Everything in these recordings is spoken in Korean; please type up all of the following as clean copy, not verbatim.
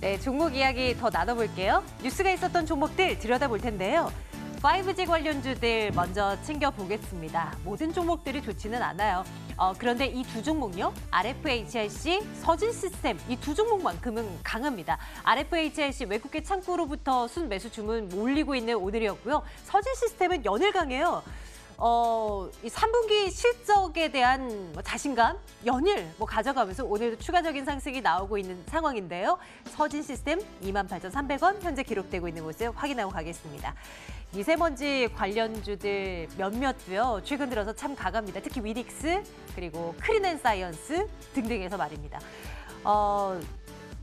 네, 종목 이야기 더 나눠볼게요. 뉴스가 있었던 종목들 들여다볼 텐데요. 5G 관련주들 먼저 챙겨보겠습니다. 모든 종목들이 좋지는 않아요. 그런데 이 두 종목요. RFHIC, 서진시스템 이 두 종목만큼은 강합니다. RFHIC 외국계 창구로부터 순매수 주문 몰리고 있는 오늘이었고요. 서진시스템은 연일 강해요. 이 3분기 실적에 대한 자신감 연일 가져가면서 오늘도 추가적인 상승이 나오고 있는 상황인데요. 서진시스템 28,300원 현재 기록되고 있는 모습 확인하고 가겠습니다. 미세먼지 관련주들 몇몇도요. 최근 들어서 참 강합니다. 특히 위닉스 그리고 크린앤사이언스 등등에서 말입니다.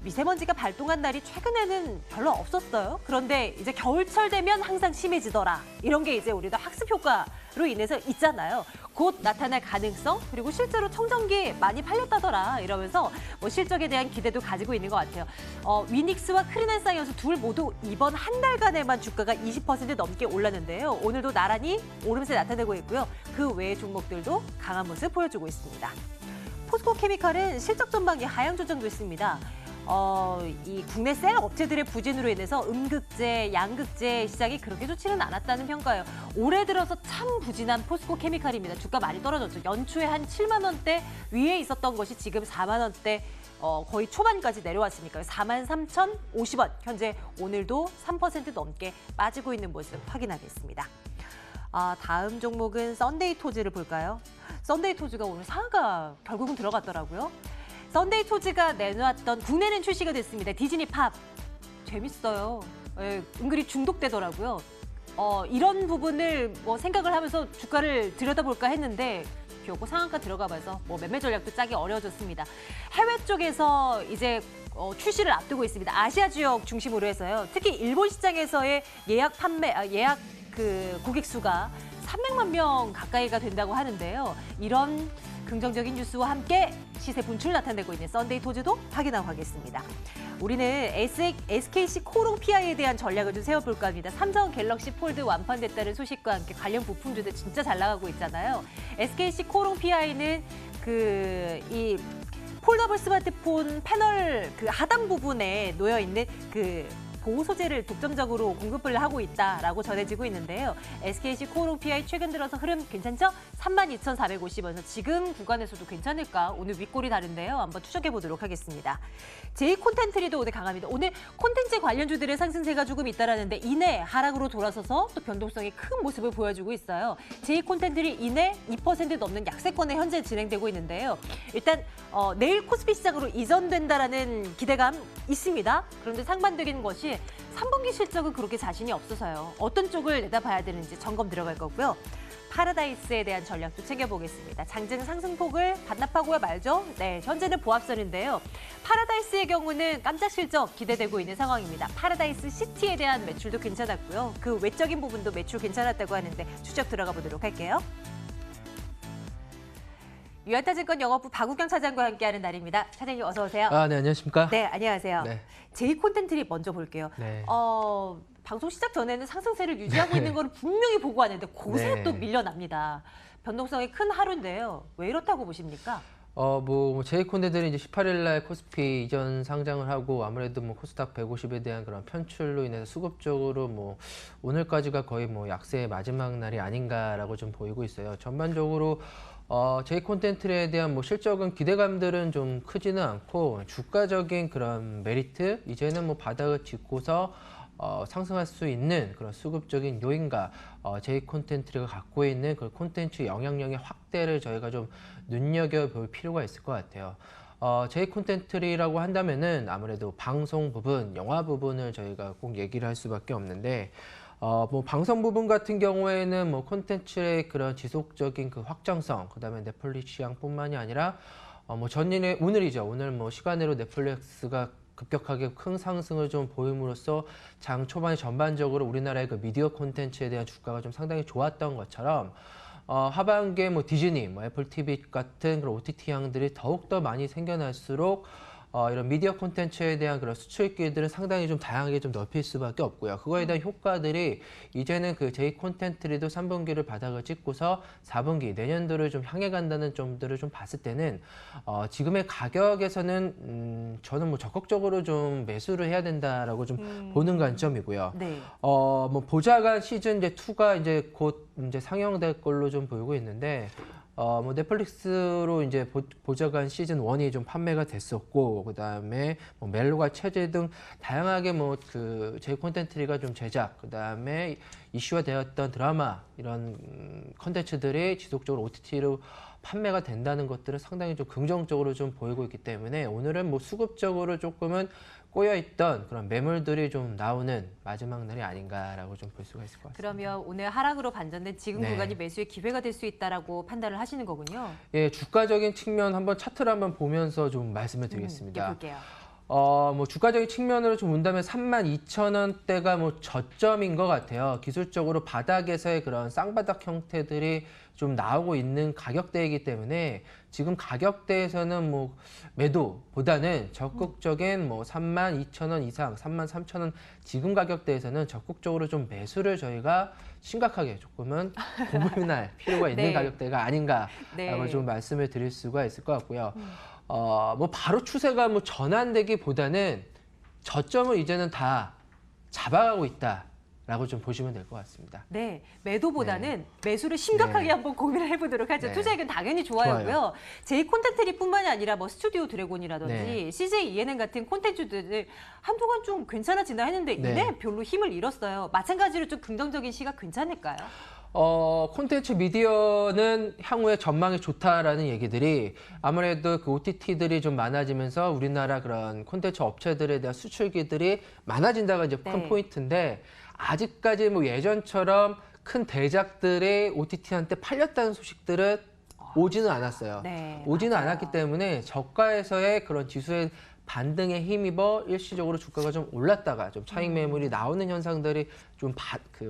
미세먼지가 발동한 날이 최근에는 별로 없었어요. 그런데 이제 겨울철 되면 항상 심해지더라. 이런 게 이제 우리도 학습 효과로 인해서 있잖아요. 곧 나타날 가능성 그리고 실제로 청정기 많이 팔렸다더라 이러면서 실적에 대한 기대도 가지고 있는 것 같아요. 위닉스와 크린앤사이언스 둘 모두 이번 한 달간에만 주가가 20% 넘게 올랐는데요. 오늘도 나란히 오름세 나타내고 있고요. 그 외의 종목들도 강한 모습 보여주고 있습니다. 포스코케미칼은 실적 전반기 하향 조정도 있습니다. 이 국내 셀 업체들의 부진으로 인해서 음극재, 양극재 시장이 그렇게 좋지는 않았다는 평가예요. 올해 들어서 참 부진한 포스코케미칼입니다. 주가 많이 떨어졌죠. 연초에 한 7만 원대 위에 있었던 것이 지금 4만 원대 거의 초반까지 내려왔으니까 43,050원. 현재 오늘도 3% 넘게 빠지고 있는 모습 확인하겠습니다. 다음 종목은 썬데이토즈를 볼까요? 썬데이토즈가 오늘 상한가 결국은 들어갔더라고요. 썬데이토즈가 내놓았던 국내는 출시가 됐습니다. 디즈니 팝. 재밌어요. 은근히 중독되더라고요. 이런 부분을 생각을 하면서 주가를 들여다볼까 했는데 겨우 상한가 들어가면서 매매 전략도 짜기 어려워졌습니다. 해외 쪽에서 이제 출시를 앞두고 있습니다. 아시아 지역 중심으로 해서요. 특히 일본 시장에서의 예약 고객 수가 300만 명 가까이가 된다고 하는데요. 이런 긍정적인 뉴스와 함께 시세 분출 나타내고 있는 썬데이토즈도 확인하고 가겠습니다. 우리는 SKC 코롱 PI에 대한 전략을 좀 세워볼까 합니다. 삼성 갤럭시 폴드 완판됐다는 소식과 함께 관련 부품주들 진짜 잘 나가고 있잖아요. SKC 코롱 PI는 이 폴더블 스마트폰 패널 하단 부분에 놓여 있는 보호 소재를 독점적으로 공급을 하고 있다라고 전해지고 있는데요. SKC 코롱 PI 최근 들어서 흐름 괜찮죠? 32,450원에서 지금 구간에서도 괜찮을까? 오늘 윗골이 다른데요. 한번 추적해 보도록 하겠습니다. J콘텐트리도 오늘 강합니다. 오늘 콘텐츠 관련주들의 상승세가 조금 있다라는데 이내 하락으로 돌아서서 또 변동성이 큰 모습을 보여주고 있어요. J콘텐트리 이내 2% 넘는 약세권에 현재 진행되고 있는데요. 일단 내일 코스피 시장으로 이전된다라는 기대감 있습니다. 그런데 상반적인 것이 3분기 실적은 그렇게 자신이 없어서요. 어떤 쪽을 내다봐야 되는지 점검 들어갈 거고요. 파라다이스에 대한 전략도 챙겨보겠습니다. 장중 상승폭을 반납하고야 말죠. 네, 현재는 보합선인데요. 파라다이스의 경우는 깜짝 실적 기대되고 있는 상황입니다. 파라다이스 시티에 대한 매출도 괜찮았고요. 그 외적인 부분도 매출 괜찮았다고 하는데 추적 들어가 보도록 할게요. 유한타증권 영업부 박우경 차장과 함께하는 날입니다. 차장님 어서 오세요. 네, 안녕하십니까? 네, 안녕하세요. 네. J콘텐트리 먼저 볼게요. 네. 방송 시작 전에는 상승세를 유지하고 있는 걸 분명히 보고 왔는데 고새 네. 또 밀려납니다. 변동성이 큰 하루인데요. 왜 이렇다고 보십니까? J콘텐트들이 이제 18일 날 코스피 이전 상장을 하고 아무래도 코스닥 150에 대한 그런 편출로 인해서 수급적으로 오늘까지가 거의 약세의 마지막 날이 아닌가라고 좀 보이고 있어요. 전반적으로 J콘텐트에 대한 실적은 기대감들은 좀 크지는 않고 주가적인 그런 메리트 이제는 바닥을 짚고서 상승할 수 있는 그런 수급적인 요인과 J콘텐트가 갖고 있는 그 콘텐츠 영향력의 확대를 저희가 좀 눈여겨볼 필요가 있을 것 같아요. J콘텐트라고 한다면은 아무래도 방송 부분, 영화 부분을 저희가 꼭 얘기를 할 수밖에 없는데 방송 부분 같은 경우에는 콘텐츠의 그런 지속적인 그 확장성, 그다음에 넷플릭스 시장뿐만이 아니라 전일에 오늘이죠. 오늘 시간으로 넷플릭스가 급격하게 큰 상승을 좀 보임으로써 장 초반에 전반적으로 우리나라의 그 미디어 콘텐츠에 대한 주가가 좀 상당히 좋았던 것처럼 하반기에 디즈니, 애플 TV 같은 그런 OTT 향들이 더욱더 많이 생겨날수록 이런 미디어 콘텐츠에 대한 그런 수출기들은 상당히 좀 다양하게 좀 넓힐 수밖에 없고요. 그거에 대한 효과들이 이제는 그 J 콘텐츠리도 3분기를 바닥을 찍고서 4분기 내년도를 좀 향해 간다는 점들을 좀 봤을 때는 지금의 가격에서는 저는 뭐 적극적으로 좀 매수를 해야 된다라고 좀 보는 관점이고요. 네. 뭐 보좌관 시즌 이제 2가 이제 곧 이제 상영될 걸로 좀 보이고 있는데. 뭐 넷플릭스로 이제 보좌관 시즌 1이 좀 판매가 됐었고, 그 다음에 뭐 멜로가 체제 등 다양하게 뭐 그 제 콘텐츠가 좀 제작, 그 다음에 이슈화 되었던 드라마 이런 콘텐츠들이 지속적으로 OTT로 판매가 된다는 것들은 상당히 좀 긍정적으로 좀 보이고 있기 때문에 오늘은 뭐 수급적으로 조금은 꼬여있던 그런 매물들이 좀 나오는 마지막 날이 아닌가라고 좀 볼 수가 있을 것 같습니다. 그러면 오늘 하락으로 반전된 지금 네. 구간이 매수의 기회가 될 수 있다라고 판단을 하시는 거군요. 예, 주가적인 측면 한번 차트를 한번 보면서 좀 말씀을 드리겠습니다. 볼게요. 뭐 주가적인 측면으로 좀 본다면 32,000원대가 뭐 저점인 것 같아요. 기술적으로 바닥에서의 그런 쌍바닥 형태들이 좀 나오고 있는 가격대이기 때문에 지금 가격대에서는 뭐 매도보다는 적극적인 뭐 32,000원 이상, 33,000원 지금 가격대에서는 적극적으로 좀 매수를 저희가 심각하게 조금은 고민할 필요가 있는 네. 가격대가 아닌가라고 네. 좀 말씀을 드릴 수가 있을 것 같고요. 뭐 바로 추세가 뭐 전환되기보다는 저점을 이제는 다 잡아가고 있다라고 좀 보시면 될 것 같습니다. 네, 매도보다는 매수를 심각하게 네. 한번 고민을 해보도록 하죠. 네. 투자액은 당연히 좋아요고요. 좋아요. J 콘텐츠리뿐만이 아니라 뭐 스튜디오 드래곤이라든지 네. CJ ENM 같은 콘텐츠들을 한동안 좀 괜찮아진다 했는데 네. 이내 별로 힘을 잃었어요. 마찬가지로 좀 긍정적인 시각 괜찮을까요? 콘텐츠 미디어는 향후에 전망이 좋다라는 얘기들이 아무래도 그 OTT들이 좀 많아지면서 우리나라 그런 콘텐츠 업체들에 대한 수출기들이 많아진다가 이제 큰 네. 포인트인데 아직까지 뭐 예전처럼 큰 대작들이 OTT한테 팔렸다는 소식들은 오지는 않았어요. 네, 오지는 맞아요. 않았기 때문에 저가에서의 그런 지수의 반등에 힘입어 일시적으로 주가가 좀 올랐다가 좀 차익 매물이 나오는 현상들이 좀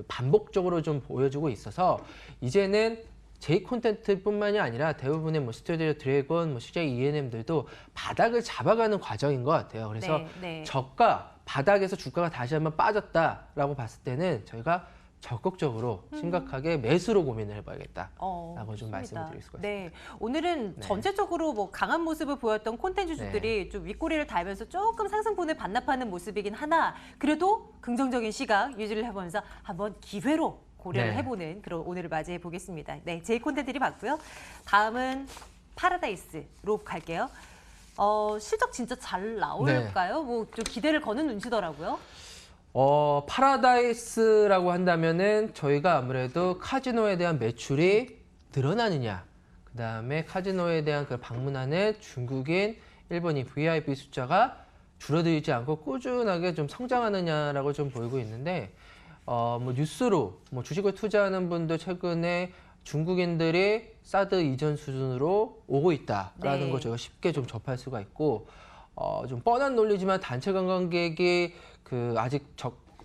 반복적으로 좀 보여주고 있어서 이제는 J 콘텐츠뿐만이 아니라 대부분의 뭐 스튜디오 드래곤, 뭐 CJ ENM들도 바닥을 잡아가는 과정인 것 같아요. 그래서 네, 네. 저가 바닥에서 주가가 다시 한번 빠졌다라고 봤을 때는 저희가 적극적으로 심각하게 매수로 고민을 해봐야겠다라고 좀 좋습니다. 말씀을 드릴 수가 있습니다. 네, 오늘은 네. 전체적으로 뭐 강한 모습을 보였던 콘텐츠주들이 좀 윗꼬리를 달면서 조금 상승분을 반납하는 모습이긴 하나 그래도 긍정적인 시각 유지를 해보면서 한번 기회로 고려를 네. 해보는 그런 오늘을 맞이해 보겠습니다. 네, J 콘텐츠들이 봤고요. 다음은 파라다이스로 갈게요. 실적 진짜 잘 나올까요? 뭐 좀 기대를 거는 눈치더라고요. 파라다이스라고 한다면은 저희가 아무래도 카지노에 대한 매출이 늘어나느냐, 그 다음에 카지노에 대한 그 방문하는 중국인, 일본인 VIP 숫자가 줄어들지 않고 꾸준하게 좀 성장하느냐라고 좀 보이고 있는데, 뭐 뉴스로 뭐 주식을 투자하는 분도 최근에 중국인들이 사드 이전 수준으로 오고 있다라는 네. 거 저희가 쉽게 좀 접할 수가 있고, 좀 뻔한 논리지만 단체 관광객이 아직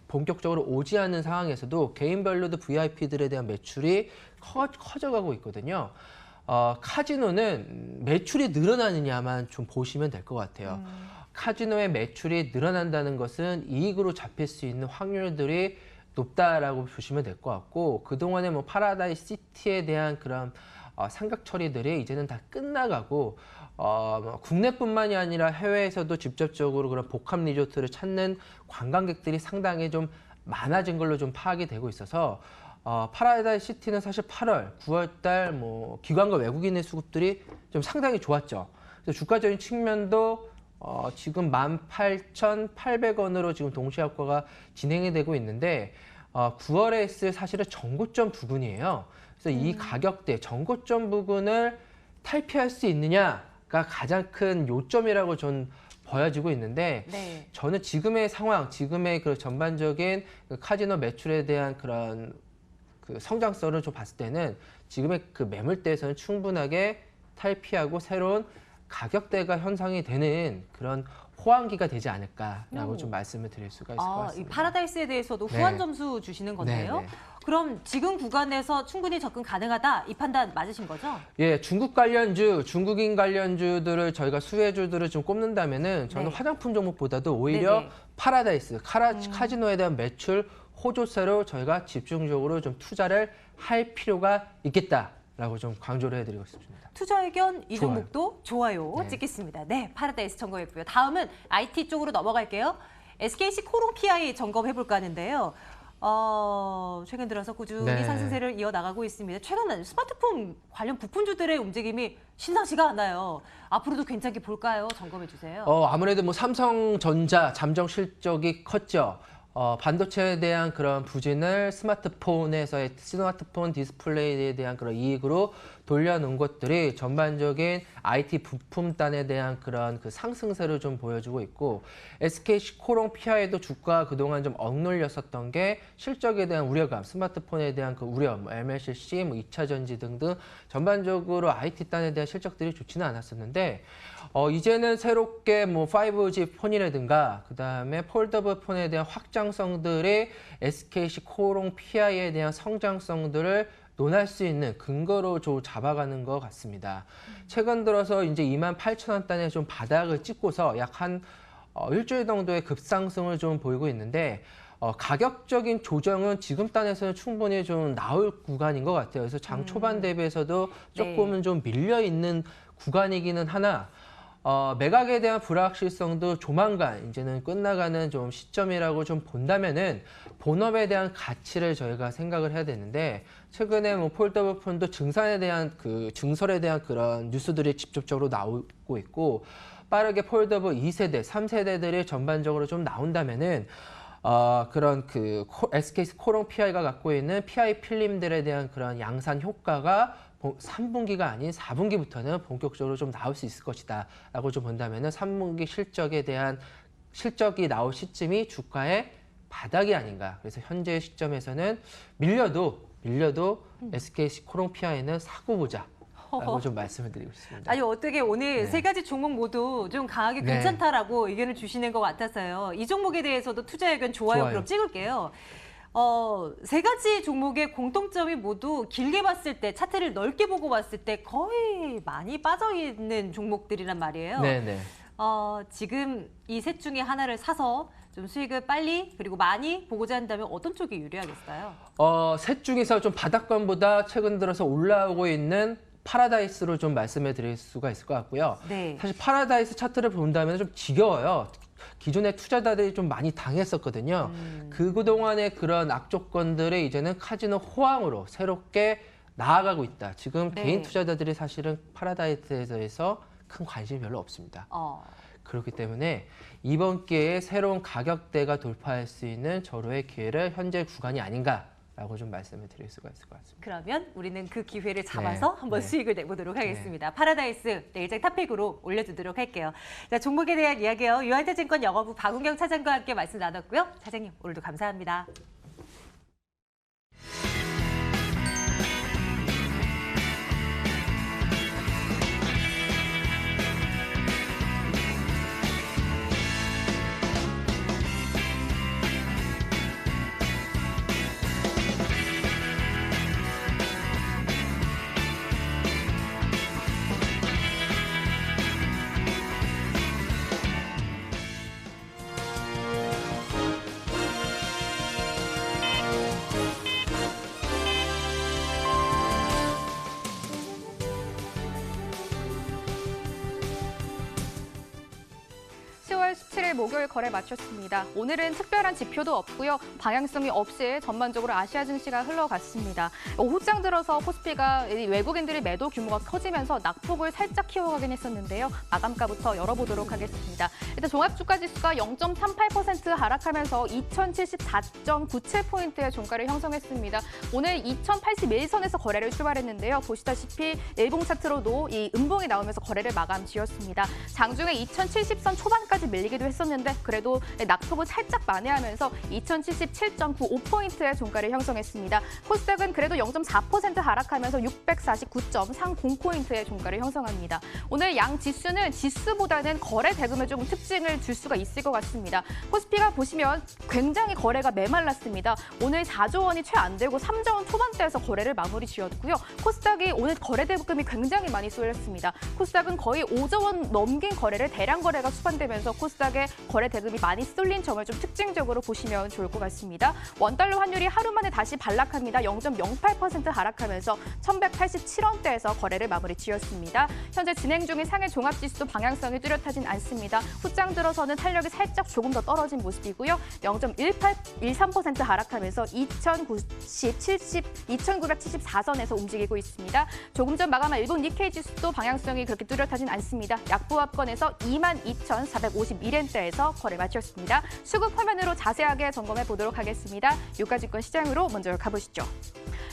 본격적으로 오지 않는 상황에서도 개인별로도 VIP들에 대한 매출이 커져가고 있거든요. 카지노는 매출이 늘어나느냐만 좀 보시면 될 것 같아요. 카지노의 매출이 늘어난다는 것은 이익으로 잡힐 수 있는 확률들이 높다라고 보시면 될 것 같고 그동안에 뭐 파라다이스 시티에 대한 그런 상각 처리들이 이제는 다 끝나가고 뭐 국내뿐만이 아니라 해외에서도 직접적으로 그런 복합 리조트를 찾는 관광객들이 상당히 좀 많아진 걸로 좀 파악이 되고 있어서 파라다이스 시티는 사실 8월, 9월 달 뭐 기관과 외국인의 수급들이 좀 상당히 좋았죠. 그래서 주가적인 측면도 지금 18,800원으로 지금 동시합과가 진행이 되고 있는데 9월에 했을 사실은 전고점 부근이에요. 그래서 이 가격대 전고점 부근을 탈피할 수 있느냐가 가장 큰 요점이라고 전 보여지고 있는데 네. 저는 지금의 상황, 지금의 그 전반적인 그 카지노 매출에 대한 그런 그 성장성을 좀 봤을 때는 지금의 그 매물대에서는 충분하게 탈피하고 새로운 가격대가 형성이 되는 그런 호황기가 되지 않을까라고 좀 말씀을 드릴 수가 있을 것 이 같습니다. 파라다이스에 대해서도 네. 후한 점수 주시는 건데요. 네, 네. 그럼 지금 구간에서 충분히 접근 가능하다 이 판단 맞으신 거죠? 예, 중국 관련주, 중국인 관련주들을 저희가 수혜주들을 좀 꼽는다면은 저는 네. 화장품 종목보다도 오히려 네네. 파라다이스, 카지노에 대한 매출 호조세로 저희가 집중적으로 좀 투자를 할 필요가 있겠다라고 좀 강조를 해드리고 싶습니다. 투자 의견 이 좋아요. 종목도 좋아요 네. 찍겠습니다. 네, 파라다이스 점검했고요. 다음은 IT 쪽으로 넘어갈게요. SKC 코롱 PI 점검해볼까 하는데요. 최근 들어서 꾸준히 네. 상승세를 이어나가고 있습니다. 최근 스마트폰 관련 부품주들의 움직임이 신나지가 않아요. 앞으로도 괜찮게 볼까요? 점검해주세요. 아무래도 뭐 삼성전자 잠정 실적이 컸죠. 반도체에 대한 그런 부진을 스마트폰 디스플레이에 대한 그런 이익으로 돌려놓은 것들이 전반적인 IT 부품단에 대한 그런 그 상승세를 좀 보여주고 있고 SKC 코롱 PI도 주가 그동안 좀 억눌렸었던 게 실적에 대한 우려감, 스마트폰에 대한 그 우려, 뭐 MLCC, 뭐 2차 전지 등등 전반적으로 IT단에 대한 실적들이 좋지는 않았었는데 이제는 새롭게 뭐 5G 폰이라든가 그다음에 폴더블 폰에 대한 확장성들이 SKC 코롱 PI에 대한 성장성들을 논할 수 있는 근거로 좀 잡아가는 것 같습니다. 최근 들어서 이제 28,000원단에 좀 바닥을 찍고서 약 한 일주일 정도의 급상승을 좀 보이고 있는데 가격적인 조정은 지금 단에서는 충분히 좀 나올 구간인 것 같아요. 그래서 장 초반 대비해서도 조금은 좀 밀려 있는 구간이기는 하나 매각에 대한 불확실성도 조만간 이제는 끝나가는 좀 시점이라고 좀 본다면은 본업에 대한 가치를 저희가 생각을 해야 되는데 최근에 뭐 폴더블 폰도 증설에 대한 그런 뉴스들이 직접적으로 나오고 있고 빠르게 폴더블 2세대, 3세대들이 전반적으로 좀 나온다면은 그런 그 SK 코롱 PI가 갖고 있는 PI 필름들에 대한 그런 양산 효과가 3분기가 아닌 4분기부터는 본격적으로 좀 나올 수 있을 것이다 라고 좀 본다면은 3분기 실적에 대한 실적이 나올 시점이 주가의 바닥이 아닌가. 그래서 현재 시점에서는 밀려도 SKC 코롱 PI는 사고 보자 라고 좀 말씀을 드리고 싶습니다. 아니 어떻게 오늘 네. 세 가지 종목 모두 좀 강하게 네. 괜찮다라고 의견을 주시는 것 같아서요. 이 종목에 대해서도 투자 의견 좋아요. 좋아요. 그럼 찍을게요. 세 가지 종목의 공통점이 모두 길게 봤을 때 차트를 넓게 보고 봤을 때 거의 많이 빠져 있는 종목들이란 말이에요. 네네. 지금 이 셋 중에 하나를 사서 좀 수익을 빨리 그리고 많이 보고자 한다면 어떤 쪽이 유리하겠어요? 셋 중에서 좀 바닥권보다 최근 들어서 올라오고 있는 파라다이스로 좀 말씀해 드릴 수가 있을 것 같고요. 네. 사실 파라다이스 차트를 본다면 좀 지겨워요. 기존의 투자자들이 좀 많이 당했었거든요. 그동안의 그런 악조건들이 이제는 카지노 호황으로 새롭게 나아가고 있다. 지금 네. 개인 투자자들이 사실은 파라다이스에 대해서 큰 관심이 별로 없습니다. 그렇기 때문에 이번 기회에 새로운 가격대가 돌파할 수 있는 절호의 기회를 현재 구간이 아닌가라고 좀 말씀을 드릴 수가 있을 것 같습니다. 그러면 우리는 그 기회를 잡아서 네. 한번 네. 수익을 내보도록 하겠습니다. 파라다이스 내일장 탑픽으로 올려두도록 할게요. 자, 종목에 대한 이야기요. 유한태증권 영어부 박은경 차장과 함께 말씀 나눴고요. 차장님 오늘도 감사합니다. 목요일 거래 마쳤습니다. 오늘은 특별한 지표도 없고요. 방향성이 없이 전반적으로 아시아 증시가 흘러갔습니다. 오후장 들어서 코스피가 외국인들의 매도 규모가 커지면서 낙폭을 살짝 키워가긴 했었는데요. 마감가부터 열어보도록 하겠습니다. 일단 종합주가지수가 0.38% 하락하면서 2074.97포인트의 종가를 형성했습니다. 오늘 2081선에서 거래를 출발했는데요. 보시다시피 일봉 차트로도 이 음봉이 나오면서 거래를 마감 지었습니다. 장중에 2070선 초반까지 밀리기도 했습니다. 했었는데 그래도 낙폭은 살짝 만회하면서 2077.95포인트의 종가를 형성했습니다. 코스닥은 그래도 0.4% 하락하면서 649.30포인트의 종가를 형성합니다. 오늘 양 지수는 지수보다는 거래 대금에 조금 특징을 줄 수가 있을 것 같습니다. 코스피가 보시면 굉장히 거래가 메말랐습니다. 오늘 4조 원이 채 안 되고 3조 원 초반대에서 거래를 마무리 지었고요. 코스닥이 오늘 거래 대금이 굉장히 많이 쏠렸습니다. 코스닥은 거의 5조 원 넘긴 거래를 대량 거래가 수반되면서 코스닥의 거래 대금이 많이 쏠린 점을 좀 특징적으로 보시면 좋을 것 같습니다. 원달러 환율이 하루 만에 다시 반락합니다. 0.08% 하락하면서 1187원대에서 거래를 마무리 지었습니다. 현재 진행 중인 상해 종합지수도 방향성이 뚜렷하진 않습니다. 후장 들어서는 탄력이 살짝 조금 더 떨어진 모습이고요. 0.13% 하락하면서 2974선에서 움직이고 있습니다. 조금 전 마감한 일본 니케이 지수도 방향성이 그렇게 뚜렷하진 않습니다. 약보합권에서 22,451엔대에서 거래 마쳤습니다. 수급 화면으로 자세하게 점검해 보도록 하겠습니다. 유가증권 시장으로 먼저 가보시죠.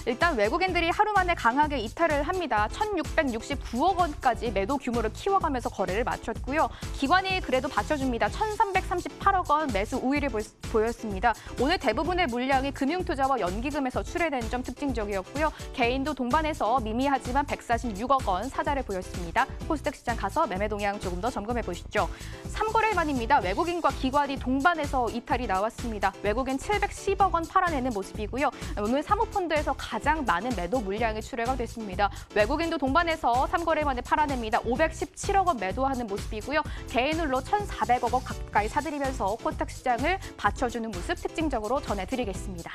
일단 외국인들이 하루 만에 강하게 이탈을 합니다. 1,669억 원까지 매도 규모를 키워가면서 거래를 마쳤고요. 기관이 그래도 받쳐줍니다. 1,338억 원 매수 우위를 보였습니다. 오늘 대부분의 물량이 금융투자와 연기금에서 출회된 점 특징적이었고요. 개인도 동반해서 미미하지만 146억 원 사자를 보였습니다. 코스닥 시장 가서 매매 동향 조금 더 점검해 보시죠. 3거래일 만입니다. 외국인과 기관이 동반해서 이탈이 나왔습니다. 외국인 710억 원 팔아내는 모습이고요. 오늘 사모펀드에서 가장 많은 매도 물량이 출회가 됐습니다. 외국인도 동반해서 3거래 만에 팔아냅니다. 517억 원 매도하는 모습이고요. 개인으로 1,400억 원 가까이 사들이면서 코스닥 시장을 받쳐주는 모습 특징적으로 전해드리겠습니다.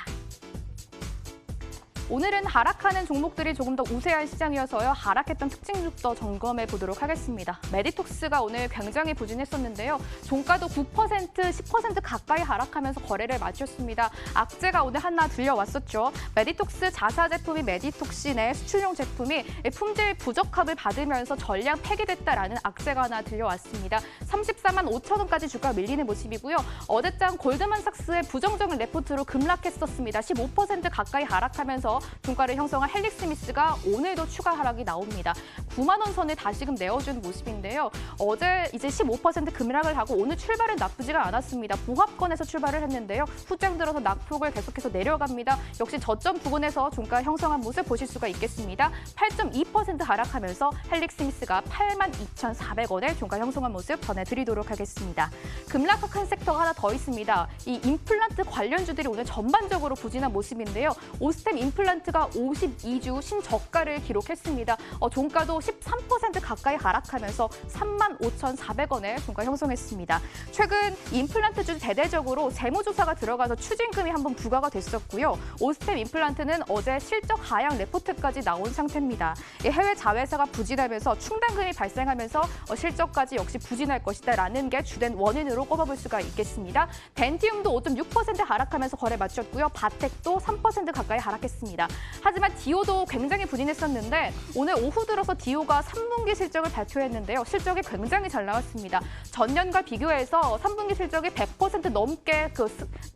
오늘은 하락하는 종목들이 조금 더 우세한 시장이어서요. 하락했던 특징주부터 점검해 보도록 하겠습니다. 메디톡스가 오늘 굉장히 부진했었는데요. 종가도 9%, 10% 가까이 하락하면서 거래를 마쳤습니다. 악재가 오늘 하나 들려왔었죠. 메디톡스 자사 제품인 메디톡신의 수출용 제품이 품질 부적합을 받으면서 전량 폐기됐다라는 악재가 하나 들려왔습니다. 34만 5천 원까지 주가 밀리는 모습이고요. 어제장 골드만삭스의 부정적인 레포트로 급락했었습니다. 15% 가까이 하락하면서 종가를 형성한 헬릭스미스가 오늘도 추가 하락이 나옵니다. 9만 원 선을 다시금 내어준 모습인데요. 어제 이제 15% 급락을 하고 오늘 출발은 나쁘지가 않았습니다. 보합권에서 출발을 했는데요. 후장 들어서 낙폭을 계속해서 내려갑니다. 역시 저점 부근에서 종가 형성한 모습 보실 수가 있겠습니다. 8.2% 하락하면서 헬릭스미스가 82,400원에 종가 형성한 모습 전해드리도록 하겠습니다. 급락한 섹터가 하나 더 있습니다. 이 임플란트 관련주들이 오늘 전반적으로 부진한 모습인데요. 오스템 임플란트가 52주 신저가를 기록했습니다. 종가도 13% 가까이 하락하면서 35,400원에 종가 형성했습니다. 최근 임플란트주 대대적으로 세무조사가 들어가서 추징금이 한번 부과가 됐었고요. 오스템 임플란트는 어제 실적 하향 레포트까지 나온 상태입니다. 해외 자회사가 부진하면서 충당금이 발생하면서 실적까지 역시 부진할 것이다라는 게 주된 원인으로 꼽아볼 수가 있겠습니다. 덴티움도 5.6% 하락하면서 거래 마쳤고요. 바텍도 3% 가까이 하락했습니다. 하지만 디오도 굉장히 부진했었는데 오늘 오후 들어서 디오가 3분기 실적을 발표했는데요. 실적이 굉장히 잘 나왔습니다. 전년과 비교해서 3분기 실적이 100% 넘게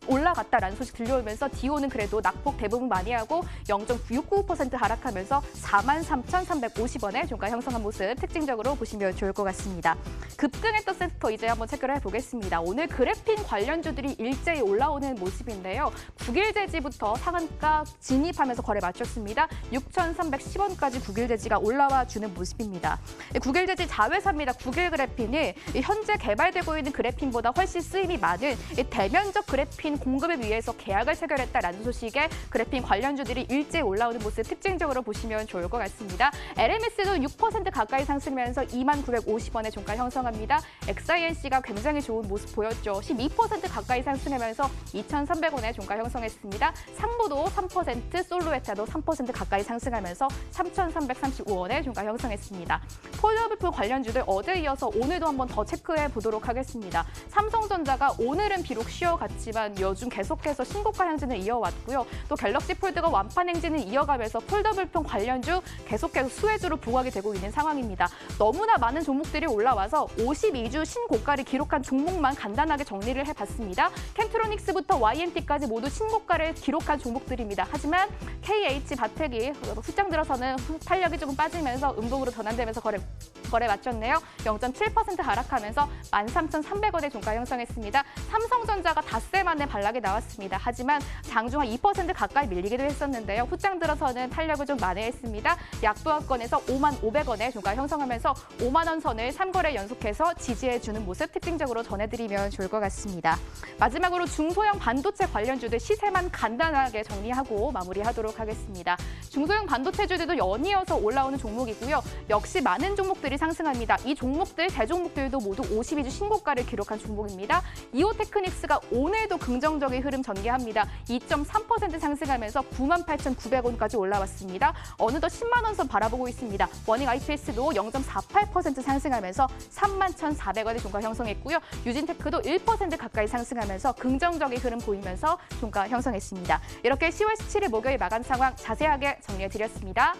올라갔다라는 소식 들려오면서 디오는 그래도 낙폭 대부분 많이 하고 0.69% 하락하면서 43,350원에 종가 형성한 모습 특징적으로 보시면 좋을 것 같습니다. 급등했던 섹터 이제 한번 체크를 해보겠습니다. 오늘 그래핀 관련주들이 일제히 올라오는 모습인데요. 국일제지부터 상한가 진입하면서 거래 마쳤습니다. 6,310원까지 국일제지가 올라와 주는 모습입니다. 국일제지 자회사입니다. 국일그래핀이 현재 개발되고 있는 그래핀보다 훨씬 쓰임이 많은 대면적 그래핀 공급을 위해서 계약을 체결했다라는 소식에 그래핀 관련주들이 일제히 올라오는 모습 특징적으로 보시면 좋을 것 같습니다. LMS도 6% 가까이 상승하면서 2950원의 종가 형성합니다. XINC가 굉장히 좋은 모습 보였죠. 12% 가까이 상승하면서 2,300원의 종가 형성했습니다. 상보도 3%, 솔로에타도 3% 가까이 상승하면서 3,335원의 종가 형성했습니다. 폴더블프 관련주들 어제 이어서 오늘도 한번 더 체크해 보도록 하겠습니다. 삼성전자가 오늘은 비록 쉬어갔지만 요즘 계속해서 신고가 행진을 이어왔고요. 또 갤럭시 폴드가 완판 행진을 이어가면서 폴더블폰 관련주 계속해서 수혜주로 부각이 되고 있는 상황입니다. 너무나 많은 종목들이 올라와서 52주 신고가를 기록한 종목만 간단하게 정리를 해봤습니다. 캠트로닉스부터 YMT까지 모두 신고가를 기록한 종목들입니다. 하지만 KH 바텍이 후장 들어서는 탄력이 조금 빠지면서 연봉으로 전환되면서 거래 마쳤네요. 0.7% 하락하면서 13,300원의 종가 형성했습니다. 삼성전자가 닷새 만에 반락이 나왔습니다. 하지만 장중한 2% 가까이 밀리기도 했었는데요. 후장 들어서는 탄력을 좀 만회했습니다. 약보합권에서 55,500원의 종가 형성하면서 5만 원 선을 3거래 연속해서 지지해주는 모습 특징적으로 전해드리면 좋을 것 같습니다. 마지막으로 중소형 반도체 관련주들 시세만 간단하게 정리하고 마무리하도록 하겠습니다. 중소형 반도체주들도 연이어서 올라오는 종목이고요. 역시 많은 종목들이 상승합니다. 이 종목들, 대종목들도 모두 52주 신고가를 기록한 종목입니다. 이오테크닉스가 오늘도 긍정적인 흐름 전개합니다. 2.3% 상승하면서 98,900원까지 올라왔습니다. 어느덧 10만 원 선 바라보고 있습니다. 워닝 IPS도 0.48% 상승하면서 31,400원의 종가 형성했고요. 유진테크도 1% 가까이 상승하면서 긍정적인 흐름 보이면서 종가 형성했습니다. 이렇게 10월 17일 목요일 마감 상황 자세하게 정리해드렸습니다.